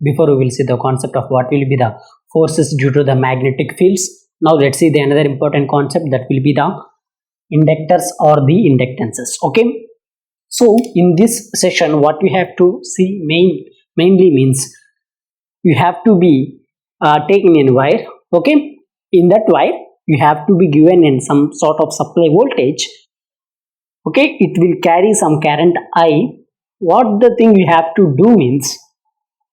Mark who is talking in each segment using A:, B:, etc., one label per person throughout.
A: before we will see the concept of what will be the forces due to the magnetic fields. Now let's see the another important concept, that will be the inductors or the inductances. Okay, so in this session what we have to see mainly means you have to be taking in wire. Okay, in that wire you have to be given in some sort of supply voltage. Okay, it will carry some current I. What the thing you have to do means,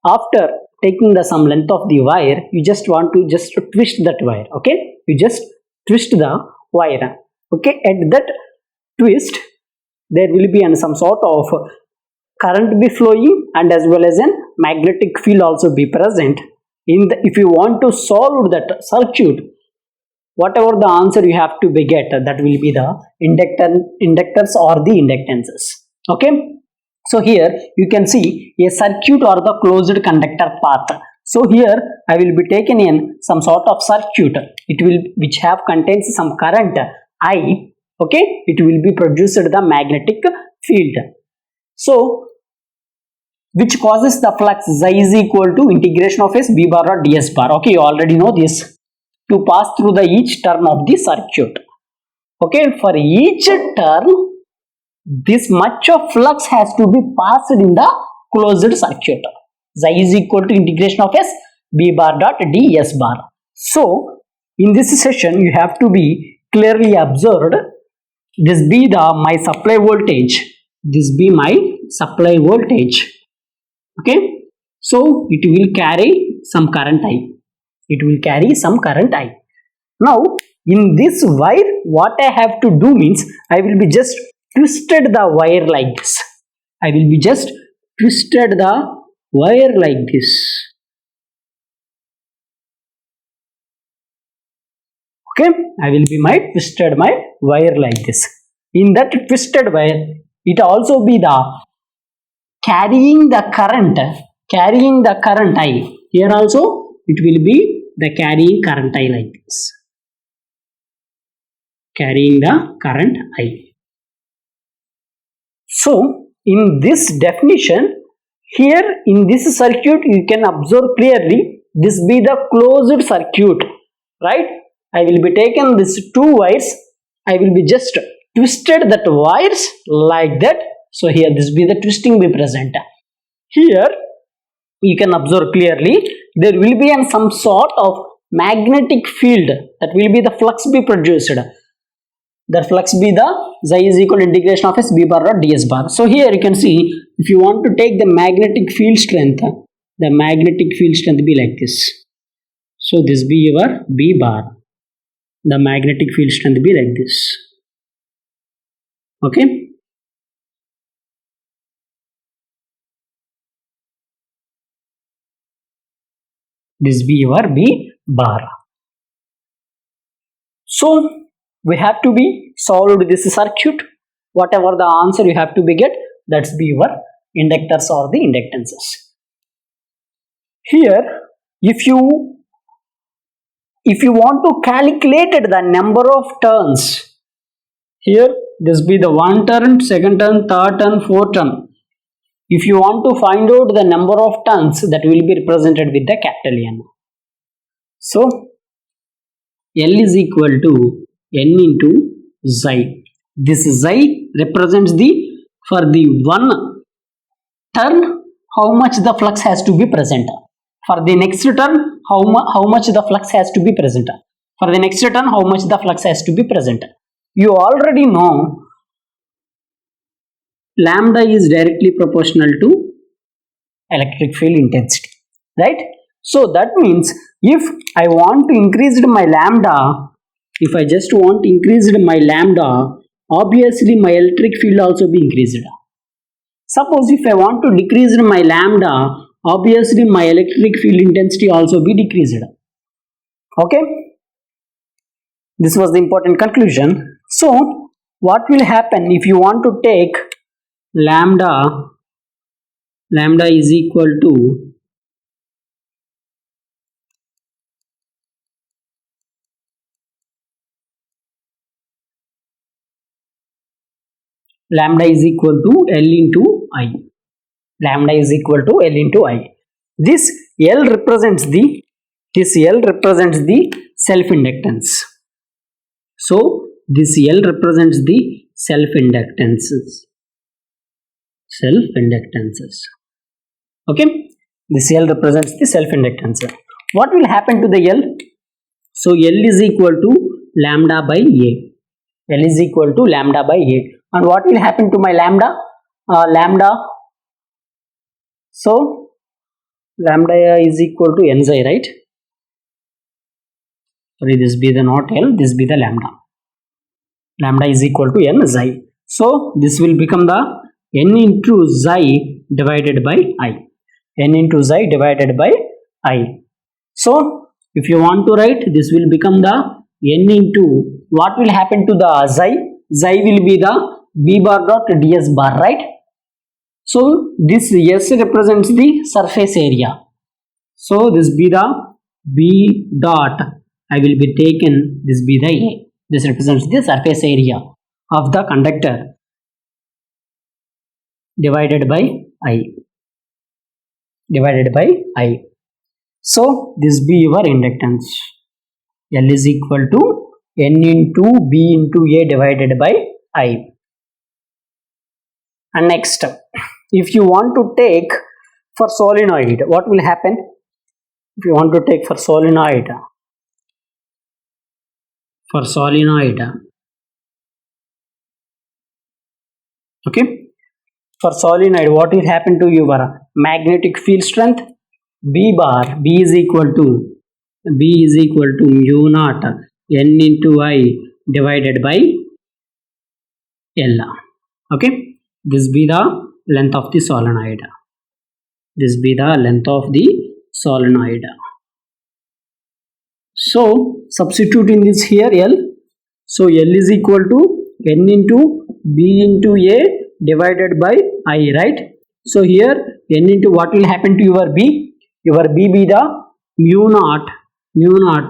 A: after taking the some length of the wire, you just want to twist that wire. Okay, you just twist the wire. Okay, at that twist there will be some sort of current be flowing, and as well as a magnetic field also be present. If you want to solve that circuit, whatever the answer you have to be get, that will be the inductors or the inductances. Okay, so here you can see a circuit or the closed conductor path. So here I will be taken in some sort of circuit, which have contains some current I. Okay, it will be produced the magnetic field, so which causes the flux Xi is equal to integration of S B bar or ds bar. Okay, you already know this, to pass through the each turn of the circuit. Okay, for each turn this much of flux has to be passed in the closed circuit. Xi is equal to integration of S B bar dot ds bar. So in this session you have to be clearly observed, this be my supply voltage, this be my supply voltage. Okay, so it will carry some current I. It will carry some current I. Now in this wire what I have to do means, I will be just twisted the wire like this. I will be just twisted the wire like this. Okay, I will be twisted my wire like this. In that twisted wire, it also be the carrying the current I. Here also it will be the carrying current I like this. Carrying the current I. So in this definition, here in this circuit you can observe clearly, this be the closed circuit, right? I will be taken these two wires, I will be just twisted that wires like that. So here this be the twisting be present. Here you can observe clearly, there will be some sort of magnetic field, that will be the flux be produced. That flux be the Xi is equal to integration of S B bar or ds bar. So here you can see, if you want to take the magnetic field strength, the magnetic field strength be like this. So this be your B bar. The magnetic field strength be like this. Okay. This be your B bar. So we have to be solved this circuit. Whatever the answer you have to be get, that's be your inductors or the inductances. Here if you want to calculate the number of turns, here this be the one turn, second turn, third turn, fourth turn. If you want to find out the number of turns, that will be represented with the capital N. So L is equal to N into Xi. This Xi represents for the one turn how much the flux has to be present. For the next turn how much the flux has to be present. For the next turn how much the flux has to be present. You already know lambda is directly proportional to electric field intensity, right? So that means if I want to increase my lambda, if I just want to increase my lambda, obviously my electric field also be increased. Suppose if I want to decrease my lambda, obviously my electric field intensity also be decreased. Okay, this was the important conclusion. So what will happen if you want to take lambda is equal to L into I. Lambda is equal to L into I. This L represents the self-inductance. So this L represents the self-inductances. Okay, this L represents the self-inductance. What will happen to the L? So L is equal to lambda by A. L is equal to lambda by A. And what will happen to my lambda? So lambda is equal to n xi, right? Sorry, this be the not L, this be the lambda. Lambda is equal to n xi. So this will become the n into xi divided by I. N into xi divided by I. So if you want to write, this will become the n into, what will happen to the xi? Xi will be the b bar dot ds bar, right? So this S represents the surface area. So this be the b dot, I will be taken, this be the A. This represents the surface area of the conductor divided by I. So this be your inductance. L is equal to n into b into A divided by I. And next, if you want to take for solenoid, what will happen? If you want to take for solenoid, okay, for solenoid, what will happen to your magnetic field strength? B is equal to mu naught n into I divided by L. Okay, this be the length of the solenoid. So substitute in this here L. So L is equal to n into b into A divided by I, right? So here n into, what will happen to your b? Your b be the mu naught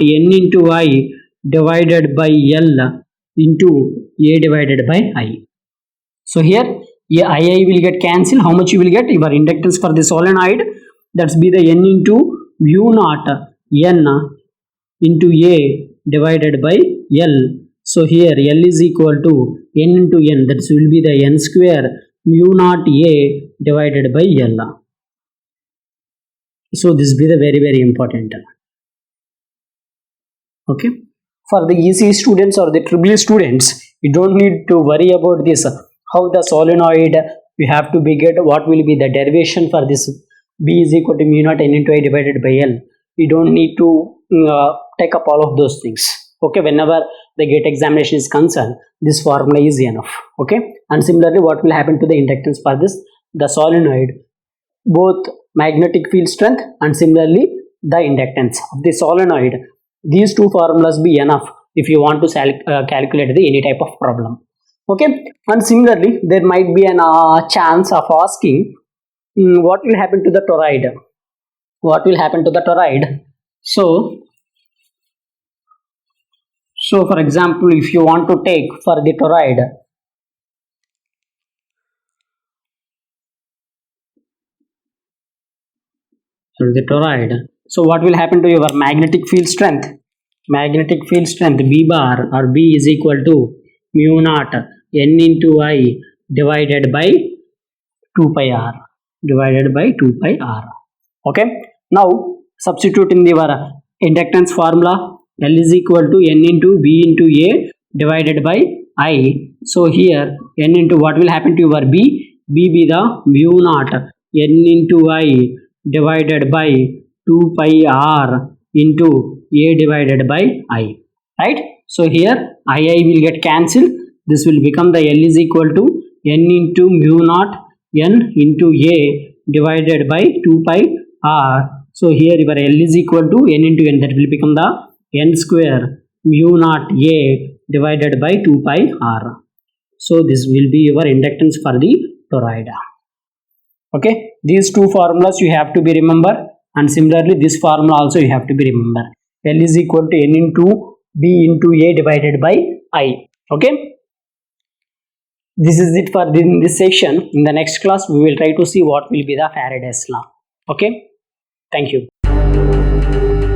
A: n into I divided by L into A divided by I. So here II will get cancelled. How much you will get? Your inductance for the solenoid, that's be the n into mu naught n into A divided by L. So here L is equal to n into n, that will be the n square mu naught A divided by L. So this be the very, very important. Okay, for the EC students or the EEE students, you don't need to worry about this, how the solenoid we have to be get, what will be the derivation for this B is equal to mu naught n into I divided by L. You don't need to take up all of those things. Okay, whenever the GATE examination is concerned, this formula is enough. Okay, and similarly, what will happen to the inductance for this, the solenoid, both magnetic field strength and similarly the inductance of the solenoid. These two formulas be enough if you want to calculate any type of problem. Okay, and similarly, there might be an chance of asking what will happen to the toroid. So for example, if you want to take for the toroid, so what will happen to your magnetic field strength? B bar or B is equal to mu naught n into I divided by 2 pi r. Okay, now substitute in the inductance formula. L is equal to n into B into A divided by I. So here n into, what will happen to your B? B be the mu naught n into I divided by 2 pi r into A divided by I, right? So here II will get cancelled. This will become the L is equal to n into mu naught n into A divided by 2 pi r. So here your L is equal to n into n, that will become the n square mu naught A divided by 2 pi r. So this will be your inductance for the toroid. Okay, these two formulas you have to be remember, and similarly this formula also you have to be remember. L is equal to n into B into A divided by I. Okay, this is it for this section. In the next class we will try to see what will be the Faraday's law. Okay. Thank you.